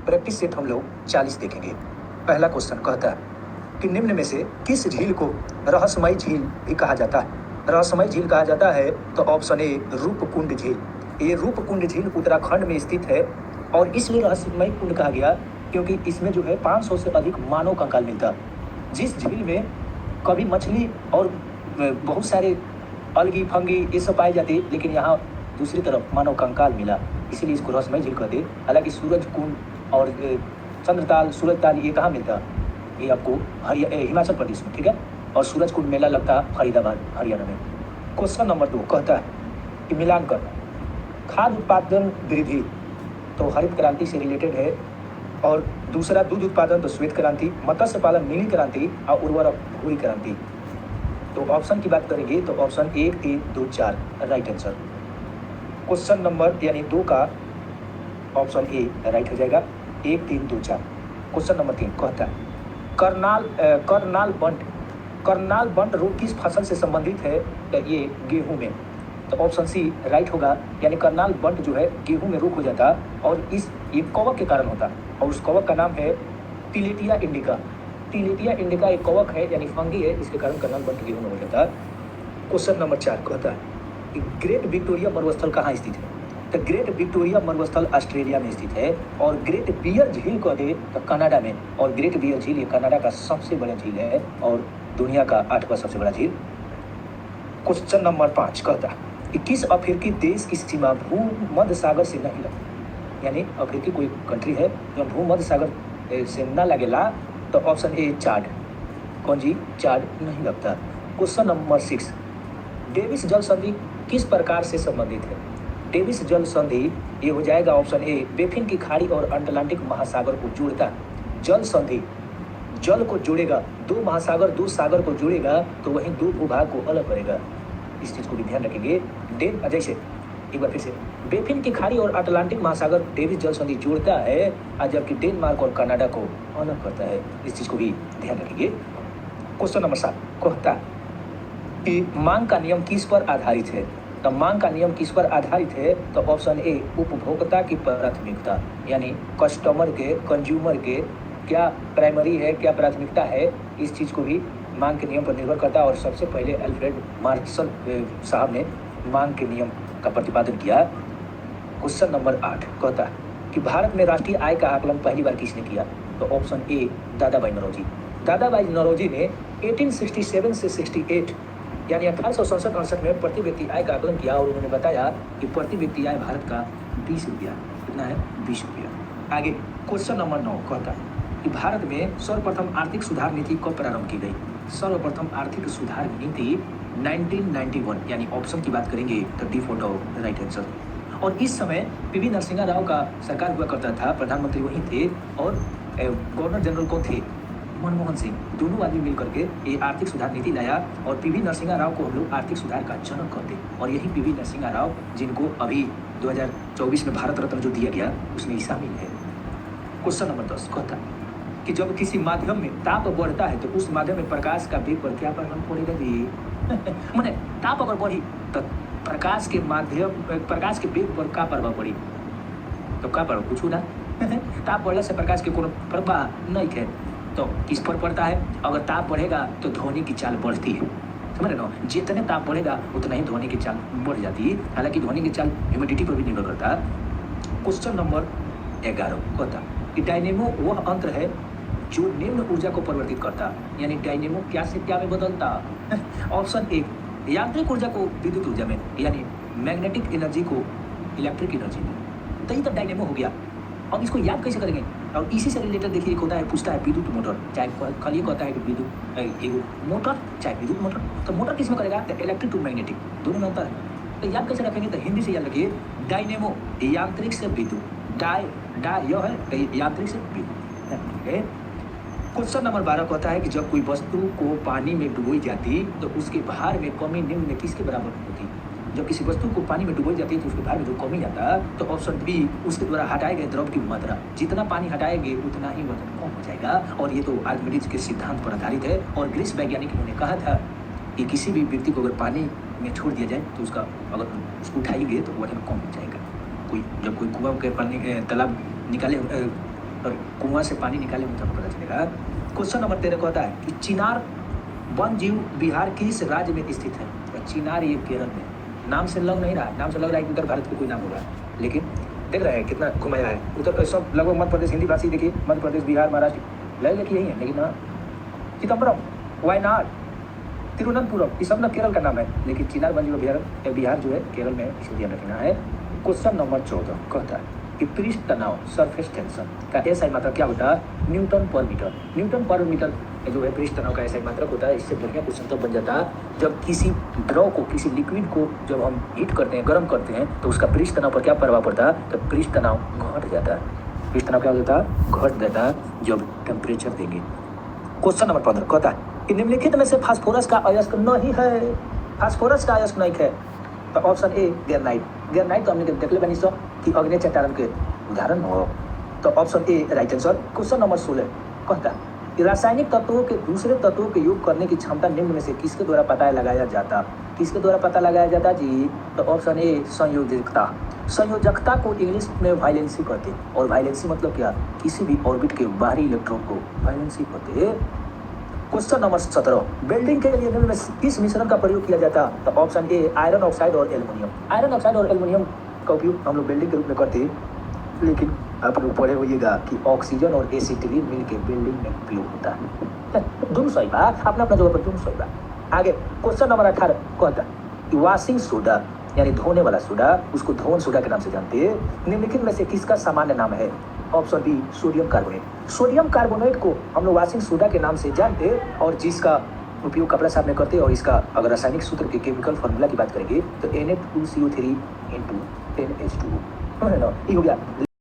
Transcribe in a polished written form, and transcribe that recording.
Practice set हम लोग 40 देखेंगे। पहला क्वेश्चन कहता है कि निम्न में से किस झील को रहस्यमयी झील भी कहा जाता है? रहस्यमयी झील कहा जाता है तो ऑप्शन ए रूपकुंड झील। ये रूपकुंड झील उत्तराखंड में स्थित है और इसलिए रहस्यमयी कुंड कहा गया क्योंकि इसमें जो है 500 से अधिक मानव कंकाल मिलता है। जिस झील में कभी मछली और बहुत सारे अलगी फंगी ये सब पाए जाते, लेकिन यहाँ दूसरी तरफ मानव कंकाल मिला, इसीलिए इसको रहस्यमयी झील कहते। हालांकि सूरज कुंड और चंद्रताल सूरजताल ये कहाँ मिलता? ये आपको हिमाचल प्रदेश में, ठीक है। और सूरज कुंड मेला लगता फरीदाबाद हरियाणा में। क्वेश्चन नंबर 2 कहता है कि मिलान करना। खाद्य उत्पादन वृद्धि तो हरित क्रांति से रिलेटेड है और दूसरा दूध उत्पादन तो श्वेत क्रांति, मत्स्य पालन नीली क्रांति और उर्वरक भूरी क्रांति। तो ऑप्शन की बात करेंगे तो option 1, 3, 2, 4 right answer. Question number यानी 2 का ऑप्शन ए राइट हो जाएगा, 1, 3, 2, 4। क्वेश्चन नंबर 3 कहता है करनाल बंट रोग किस फसल से संबंधित है? ये गेहूं में, तो ऑप्शन सी राइट होगा। यानी करनाल बंट जो है गेहूं में रोग हो जाता और ये कवक के कारण होता और उस कवक का नाम है टिलेटिया इंडिका। टिलेटिया इंडिका एक कवक है यानी फंगी है, इसके कारण करनाल बंट गेहूं में हो जाता है। क्वेश्चन नंबर 4 कहता है कि ग्रेट विक्टोरिया मरुस्थल कहाँ स्थित है? तो ग्रेट विक्टोरिया मरुस्थल ऑस्ट्रेलिया में स्थित है और ग्रेट बियर झील कह दे तो कनाडा में, और ग्रेट बियर झील ये कनाडा का सबसे बड़ा झील है और दुनिया का 8वां सबसे बड़ा झील। क्वेश्चन नंबर 5 कहता है कि किस अफ्रीकी देश की सीमा भूमध्य सागर से नहीं लगती? यानी अफ्रीकी कोई कंट्री है जो भूमध्य सागर से न लगेला, तो ऑप्शन ए चाड। कौन जी? चाड नहीं लगता। क्वेश्चन नंबर 6 डेविस जल संधि किस प्रकार से संबंधित है? डेविस जल संधि ये हो जाएगा ऑप्शन ए बेफिन की खाड़ी और अटलांटिक महासागर को जोड़ता। जल संधि जल को जोड़ेगा, 2 महासागर 2 सागर को जोड़ेगा तो वहीं 2 भूभाग को अलग करेगा। इस चीज को भी ध्यान रखेंगे। जैसे एक बार फिर से बेफिन की खाड़ी और अटलांटिक महासागर डेविस जल संधि जोड़ता है और जबकि डेनमार्क और कनाडा को अलग करता है। इस चीज को भी ध्यान रखेंगे। क्वेश्चन नंबर 7 कहता है कि मांग का नियम किस पर आधारित है? तो मांग का नियम किस पर आधारित है? तो ऑप्शन ए उपभोक्ता की प्राथमिकता, यानी कस्टमर के कंज्यूमर के क्या प्राइमरी है क्या प्राथमिकता है, इस चीज़ को भी मांग के नियम पर निर्भर करता है। और सबसे पहले अल्फ्रेड मार्शल साहब ने मांग के नियम का प्रतिपादन किया। क्वेश्चन नंबर 8 कहता है कि भारत में राष्ट्रीय आय का आकलन पहली बार किसने किया? तो ऑप्शन ए दादा भाई नौरोजी। दादा भाई नौरोजी ने 1867 से 68 यानी 1867-68 में प्रति व्यक्ति आय का आकलन किया और उन्होंने बताया कि प्रति व्यक्ति आय भारत का 20 रुपया। कितना है? 20 रुपया। आगे क्वेश्चन नंबर 9 कहता है कि भारत में सर्वप्रथम आर्थिक सुधार नीति कब प्रारंभ की गई? सर्वप्रथम आर्थिक सुधार नीति 1991, यानी ऑप्शन की बात करेंगे तो डी फॉर राइट आंसर। और इस समय पीवी नरसिम्हा राव का सरकार हुआ करता था, प्रधानमंत्री वही थे और गवर्नर जनरल कौन थे? मनमोहन सिंह। दोनों आदमी मिलकर के ये आर्थिक सुधार नीति लाया और पीवी नरसिम्हा राव को हम लोग आर्थिक सुधार का जनक कहते। और यही पीवी नरसिम्हा राव जिनको अभी 2024 में भारत रत्न जो दिया गया उसमें ही शामिल है। क्वेश्चन नंबर 10 कहता कि जब किसी माध्यम में ताप बढ़ता है तो उस माध्यम में प्रकाश का वेग पर क्या प्रभाव पड़ेगा जी? माने ताप अगर बढ़ी तो प्रकाश के वेग पर क्या प्रभाव पड़ी? तो क्या प्रभाव? कुछ ना ताप बढ़ने से प्रकाश के कोनो प्रभाव नहीं है। तो किस पर पड़ता है? अगर ताप बढ़ेगा तो ध्वनि की चाल बढ़ती है, समझ रहे ना? जितने ताप बढ़ेगा उतना ही ध्वनि की चाल बढ़ जाती है। हालांकि ध्वनि की चाल ह्यूमिडिटी पर भी निर्भर करता है। क्वेश्चन नंबर 11 कहता कि डायनेमो वह यंत्र है जो निम्न ऊर्जा को परिवर्तित करता, यानी डायनेमो क्या से क्या में बदलता? ऑप्शन ए यांत्रिक ऊर्जा को विद्युत ऊर्जा में, यानी मैग्नेटिक एनर्जी को इलेक्ट्रिक एनर्जी में। तो ये तो डायनेमो हो गया। अब इसको याद कैसे करेंगे? और इसी से रिलेटेड देखिए एक होता है, पूछता है विद्युत मोटर, चाहे खाली कहता है कि विद्युत मोटर चाहे विद्युत मोटर। तो मोटर किस में करेगा? तो इलेक्ट्रिक टू मैग्नेटिक, दोनों में अंतर है। तो याद कैसे रखेंगे? तो हिंदी से याद रखिए डायनेमो यांत्रिक से विद्युत, यह है यांत्रिक से विद्युत। क्वेश्चन नंबर 12 कहता है कि जब कोई वस्तु को पानी में डुबोई जाती तो उसके भार में कमी निम्न में किसके बराबर होती? जब किसी वस्तु को पानी में डुबोई जाती है तो उसके भार में जो कमी आता तो ऑप्शन बी उसके द्वारा हटाए गए द्रव की मात्रा। जितना पानी हटाएंगे उतना ही वजन कम हो जाएगा। और ये तो आर्किमिडीज के सिद्धांत पर आधारित है। और ग्रीस वैज्ञानिक ने कहा था कि किसी भी व्यक्ति को अगर पानी में छोड़ दिया जाए तो उसका अगर उसको उठाएंगे तो वजन कम हो जाएगा। जब कोई कुआं के पानी तालाब निकाले और कुआं से पानी निकाले तो पता चलेगा। क्वेश्चन नंबर 13 कहता है कि चिनार वन जीव बिहार किस राज्य में स्थित है? तो चिनार ये केरल में, नाम से लग नहीं रहा, नाम से लग रहा है कि उत्तर भारत का कोई नाम होगा, लेकिन देख रहे हैं कितना घुमाया है। उत्तर सब लगभग मध्य प्रदेश, हिंदी भाषी देखिए, मध्य प्रदेश, बिहार, महाराष्ट्र लगे यही है, लेकिन हाँ चिदम्बरम, वायनाड, तिरुवनंतपुरम, ये सब ना केरल का नाम है, लेकिन चिनार वन जीव बिहार जो है केरल में, इसलिए ध्यान रखना है। क्वेश्चन नंबर 14 कहता है कि पृष्ठ तनाव सरफेस टेंशन का एसआई मात्रक क्या होता है? न्यूटन पर मीटर। न्यूटन पर मीटर जो है पृष्ठ तनाव का एसआई मात्रक होता है। इससे बढ़िया क्वेश्चन तो बन जाता है जब किसी द्रव को, किसी लिक्विड को जब हम हीट करते हैं, गर्म करते हैं, तो उसका पृष्ठ तनाव पर क्या प्रभाव पड़ता है? तो पृष्ठ तनाव घट जाता है। पृष्ठ तनाव क्या हो जाता है? घट जाता है जब टेम्परेचर देंगे। क्वेश्चन नंबर 15 कहता है कि निम्नलिखित में से फास्फोरस का अयस्क नहीं है। फास्फोरस का अयस्क नहीं है, तो ऑप्शन ए ग्रेनाइट। ग्रेनाइट तो हमने देख ले बनी सो कि अग्नि चट्टान के उदाहरण हो, तो option A right answer. Question number 16 कहता है कि रासायनिक तत्वों के दूसरे तत्वों के योग करने की क्षमता निम्न में से किसके द्वारा पता लगाया जाता? किसके द्वारा पता लगाया जाता जी? तो ऑप्शन ए संयोजकता। संयोजकता को इंग्लिश में वाइलेंसी कहते हैं, और वाइलेंसी मतलब क्या? किसी भी ऑर्बिट के बाहरी इलेक्ट्रॉन को वाइलेंसी कहते हैं। क्वेश्चन नंबर 17 वेल्डिंग के लिए निम्न में किस मिश्रण का प्रयोग किया जाता? तो ऑप्शन ए आयरन ऑक्साइड और एल्युमिनियम। आयरन ऑक्साइड और एल्युमिनियम का उपयोग हम लोग वेल्डिंग के रूप में करते हैं, लेकिन आप लोग पढ़े होइएगा कि ऑक्सीजन और एसिटिलीन मिलकर वेल्डिंग में उपयोग होता है। दोनों सही बा, अपना अपना जगह पर दोनों सही बा। आगे क्वेश्चन नंबर 18 कहता है कि वॉशिंग सोडा यानी धोने वाला सोडा, उसको धोन सोडा के नाम से जानते हैं, निम्नलिखित में से किसका सामान्य नाम है? Option B sodium carbonate. Sodium carbonate को हम लोग वॉशिंग सोडा के नाम से जानते हैं, और जिसका उपयोग कपड़ा साफ में करते हैं, और इसका अगर रासायनिक सूत्र के केमिकल फार्मूला की बात करेंगे तो Na2CO3 × NH2 है ना, ये हो गया।